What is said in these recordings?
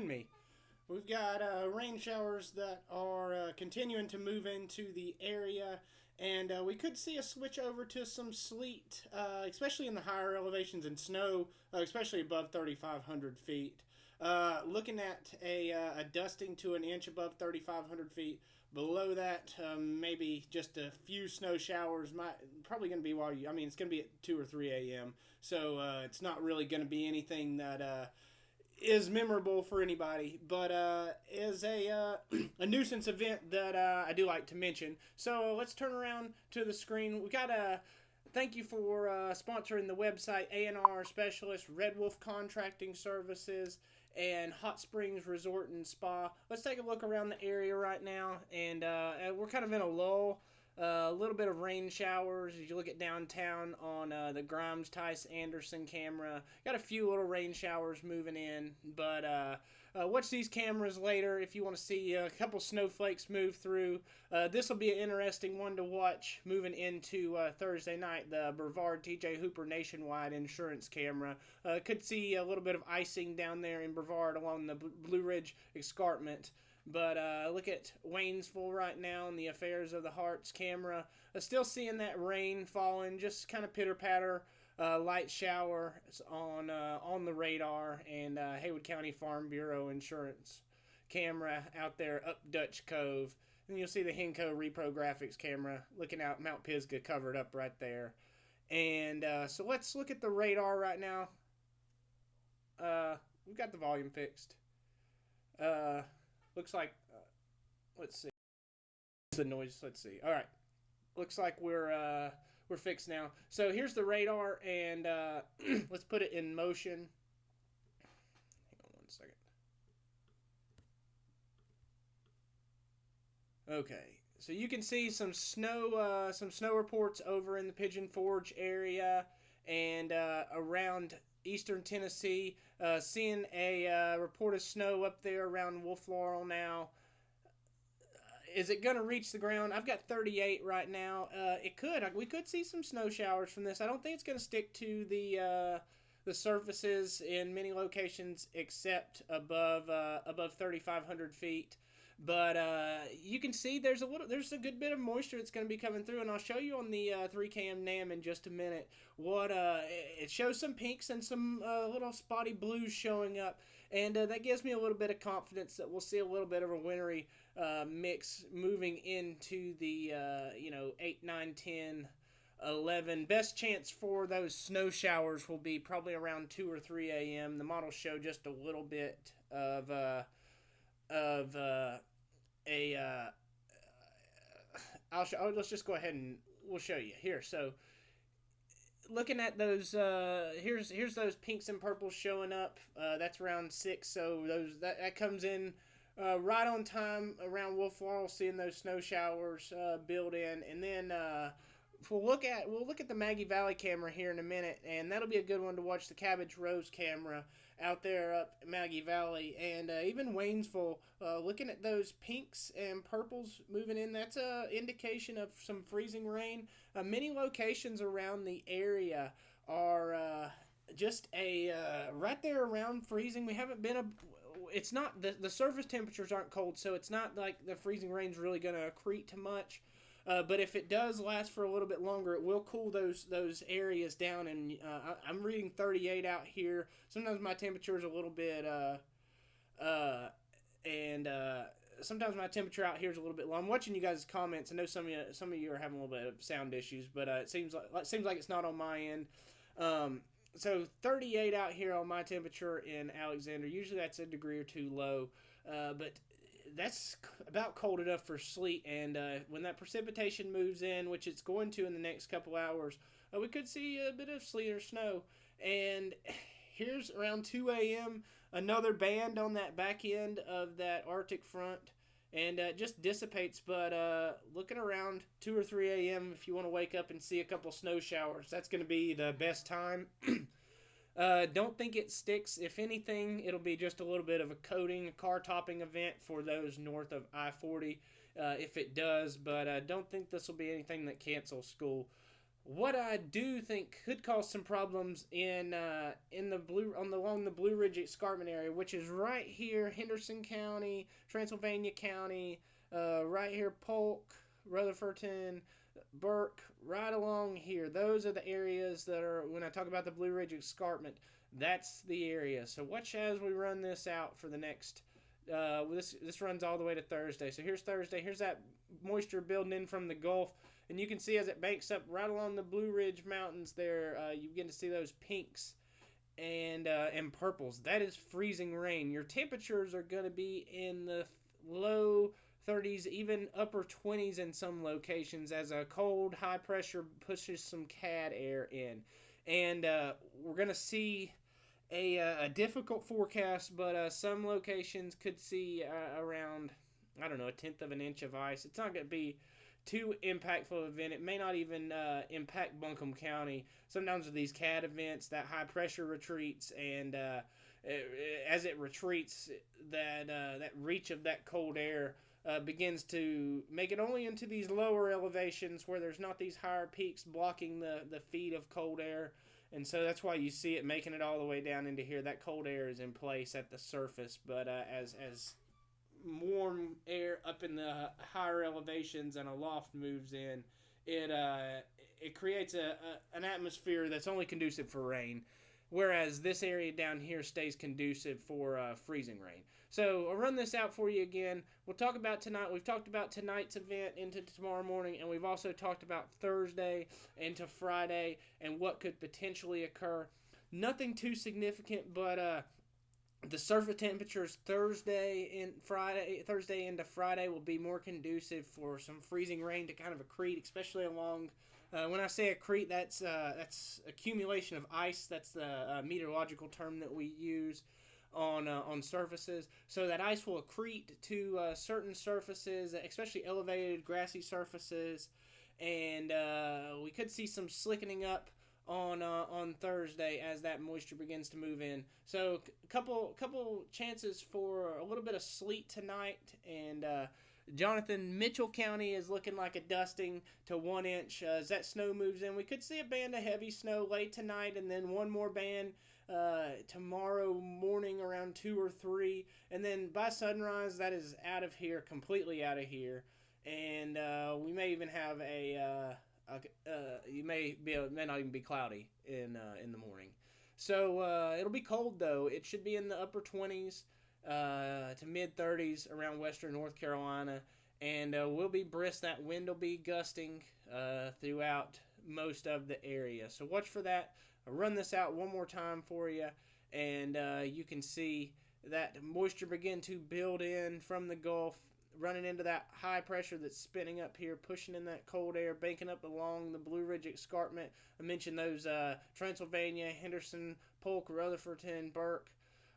behind me. We've got rain showers that are continuing to move into the area, and we could see a switch over to some sleet, especially in the higher elevations, and snow, especially above 3,500 feet. Looking at a dusting to an inch above 3,500 feet. Below that, maybe just a few snow showers. Probably going to be it's going to be at 2 or 3 a.m. So it's not really going to be anything that is memorable for anybody, but is a nuisance event that I do like to mention. So let's turn around to the screen. We got a thank you for sponsoring the website A&R Specialist, Red Wolf Contracting Services, and Hot Springs Resort and Spa. Let's take a look around the area right now, and we're kind of in a lull. A little bit of rain showers as you look at downtown on the Grimes Tice Anderson camera. Got a few little rain showers moving in, but watch these cameras later if you want to see a couple snowflakes move through. This will be an interesting one to watch moving into Thursday night. The Brevard TJ Hooper Nationwide Insurance camera. Could see a little bit of icing down there in Brevard along the Blue Ridge Escarpment. But look at Waynesville right now in the Affairs of the Hearts camera. Still seeing that rain falling, just kind of pitter-patter, light shower on the radar. And Haywood County Farm Bureau Insurance camera out there up Dutch Cove. And you'll see the Henco Repro Graphics camera looking out Mount Pisgah covered up right there. And so let's look at the radar right now. We've got the volume fixed. Looks like, let's see, the noise, let's see. All right, looks like we're fixed now. So here's the radar, and let's put it in motion. Hang on one second. Okay, so you can see some snow reports over in the Pigeon Forge area and around eastern Tennessee. Seeing a report of snow up there around Wolf Laurel now. Is it going to reach the ground? I've got 38 right now. It could. We could see some snow showers from this. I don't think it's going to stick to the surfaces in many locations except above 3,500 feet. But you can see there's a good bit of moisture that's going to be coming through, and I'll show you on the 3cam NAM in just a minute what it shows some pinks and some little spotty blues showing up, and that gives me a little bit of confidence that we'll see a little bit of a wintry mix moving into the 8, 9, 10, 11. Best chance for those snow showers will be probably around 2 or 3 a.m. The models show just a little bit of let's just go ahead and we'll show you here. So looking at those here's those pinks and purples showing up. That's around 6, so that comes in right on time around Wolf Laurel, seeing those snow showers build in. And then we'll look at the Maggie Valley camera here in a minute, and that'll be a good one to watch. The Cabbage Rose camera out there up Maggie Valley, and even Waynesville, looking at those pinks and purples moving in. That's a indication of some freezing rain. Many locations around the area are just right there around freezing. We haven't been it's not the surface temperatures aren't cold, so it's not like the freezing rain's really going to accrete to much. But if it does last for a little bit longer, it will cool those areas down. And I'm reading 38 out here. Sometimes my temperature is a little bit, sometimes my temperature out here is a little bit low. I'm watching you guys' comments. I know some of you are having a little bit of sound issues, but it seems like it's not on my end. So 38 out here on my temperature in Alexander. Usually that's a degree or two low, but that's about cold enough for sleet. And when that precipitation moves in, which it's going to in the next couple hours, we could see a bit of sleet or snow. And here's around 2 a.m. another band on that back end of that Arctic front, and it just dissipates. But looking around 2 or 3 a.m. if you want to wake up and see a couple snow showers, that's going to be the best time. Don't think it sticks. If anything, it'll be just a little bit of a coating, a car topping event for those north of I-40 if it does, but don't think this will be anything that cancels school. What I do think could cause some problems in the blue on the along the Blue Ridge Escarpment area, which is right here, Henderson County, Transylvania County, right here, Polk, Rutherfordton, Burke, right along here. Those are the areas that are, when I talk about the Blue Ridge Escarpment, that's the area. So watch as we run this out for the next. This runs all the way to Thursday. So here's Thursday. Here's that moisture building in from the Gulf. And you can see as it banks up right along the Blue Ridge Mountains there, you begin to see those pinks and purples. That is freezing rain. Your temperatures are going to be in the low 30s, even upper 20s in some locations as a cold, high pressure pushes some CAD air in. And we're going to see a difficult forecast, but some locations could see around, I don't know, a tenth of an inch of ice. It's not going to be too impactful event. It may not even impact Buncombe County. Sometimes with these CAD events, that high pressure retreats, and as it retreats, that reach of that cold air begins to make it only into these lower elevations where there's not these higher peaks blocking the feed of cold air. And so that's why you see it making it all the way down into here. That cold air is in place at the surface, but as warm air up in the higher elevations and a loft moves in, it creates an atmosphere that's only conducive for rain, whereas this area down here stays conducive for freezing rain. So I'll run this out for you again. We'll talk about tonight. We've talked about tonight's event into tomorrow morning, and we've also talked about Thursday into Friday and what could potentially occur. Nothing too significant, but the surface temperatures Thursday into Friday will be more conducive for some freezing rain to kind of accrete, especially along. When I say accrete, that's accumulation of ice. That's the meteorological term that we use on surfaces. So that ice will accrete to certain surfaces, especially elevated grassy surfaces, and we could see some slickening up on Thursday as that moisture begins to move in. So couple chances for a little bit of sleet tonight, and Jonathan, Mitchell County is looking like a dusting to 1 inch. As that snow moves in, we could see a band of heavy snow late tonight, and then one more band tomorrow morning around 2 or 3, and then by sunrise that is out of here, completely out of here, and we may even have it may not even be cloudy in the morning. So it'll be cold though. It should be in the upper 20s to mid 30s around western North Carolina, and we'll be brisk. That wind will be gusting throughout most of the area. So watch for that. I'll run this out one more time for you, and you can see that moisture begin to build in from the Gulf, running into that high pressure that's spinning up here, pushing in that cold air, banking up along the Blue Ridge Escarpment. I mentioned those Transylvania, Henderson, Polk, Rutherfordton, Burke,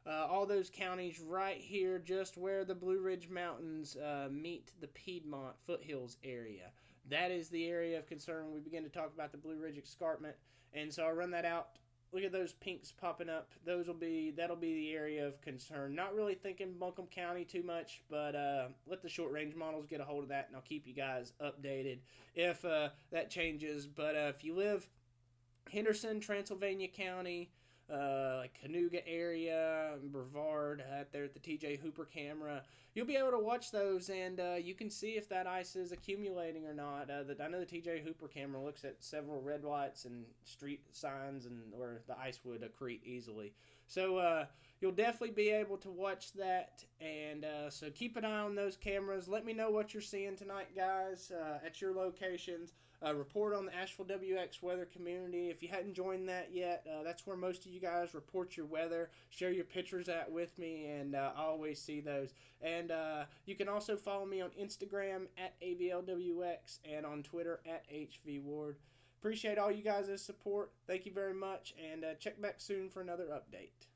all those counties right here just where the Blue Ridge Mountains meet the Piedmont foothills area. That is the area of concern. We begin to talk about the Blue Ridge Escarpment, and so I'll run that out. Look at those pinks popping up. That'll be the area of concern. Not really thinking Buncombe County too much, but let the short range models get a hold of that, and I'll keep you guys updated if that changes. But if you live Henderson, Transylvania County, like Canoga area, Brevard, out there at the TJ Hooper camera, you'll be able to watch those, and you can see if that ice is accumulating or not. I know the TJ Hooper camera looks at several red lights and street signs, and where the ice would accrete easily. So you'll definitely be able to watch that, and so keep an eye on those cameras. Let me know what you're seeing tonight, guys, at your locations. Report on the Asheville WX weather community. If you hadn't joined that yet, that's where most of you guys report your weather. Share your pictures at with me, and I always see those. And you can also follow me on Instagram at AVLWX and on Twitter at HVWard. Appreciate all you guys' support. Thank you very much, and check back soon for another update.